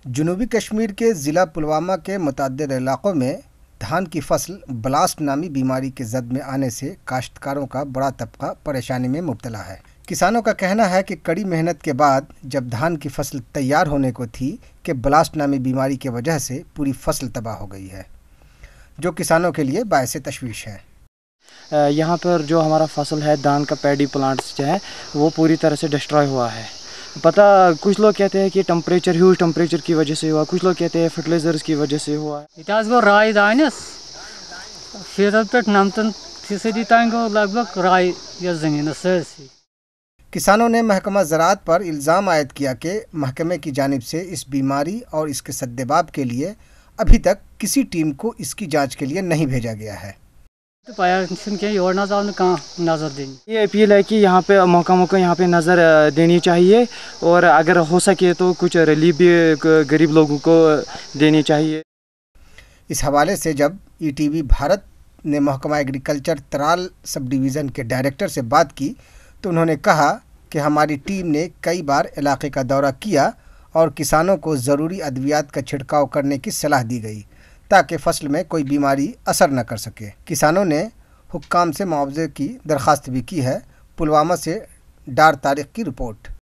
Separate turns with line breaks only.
جنوبی کشمیر کے ضلع پلوامہ کے متعدد علاقوں میں دھان کی فصل بلاسٹ نامی بیماری کے زد میں آنے سے کاشتکاروں کا بڑا طبقہ پریشانی میں مبتلا ہے۔ کسانوں کا کہنا ہے کہ کڑی محنت کے بعد جب دھان کی فصل تیار ہونے کو تھی کہ بلاسٹ نامی بیماری کی وجہ سے پوری فصل تباہ ہو گئی ہے، جو کسانوں کے لیے باعث تشویش ہے۔
یہاں پر جو ہمارا فصل ہے دھان کا پیڈی پلانٹس جو ہے وہ پوری طرح سے ڈسٹرائے ہوا ہے۔ کچھ لوگ کہتے ہیں کہ ہیوج ٹمپریچر کی وجہ سے ہوا، کچھ لوگ کہتے ہیں فرٹیلائزرز کی وجہ سے ہوا۔
گو رائے دانس 90 پہ 90% تین گو لگ بھگ رائے یا زمین سرسی۔
کسانوں نے محکمہ زراعت پر الزام عائد کیا کہ محکمے کی جانب سے اس بیماری اور اس کے سدباب کے لیے ابھی تک کسی ٹیم کو اس کی جانچ کے لیے نہیں بھیجا گیا ہے۔
یہ اپیل ہے کہ یہاں پہ محکموں کو یہاں پہ نظر دینی چاہیے اور اگر ہو سکے تو کچھ ریلیف بھی غریب لوگوں کو دینی چاہیے۔
اس حوالے سے جب ای ٹی وی بھارت نے محکمہ ایگریکلچر ترال سب ڈویژن کے ڈائریکٹر سے بات کی تو انہوں نے کہا کہ ہماری ٹیم نے کئی بار علاقے کا دورہ کیا اور کسانوں کو ضروری ادویات کا چھڑکاؤ کرنے کی صلاح دی گئی تاکہ فصل میں کوئی بیماری اثر نہ کر سکے۔ کسانوں نے حکام سے معاوضے کی درخواست بھی کی ہے۔ پلوامہ سے ڈار طارق کی رپورٹ۔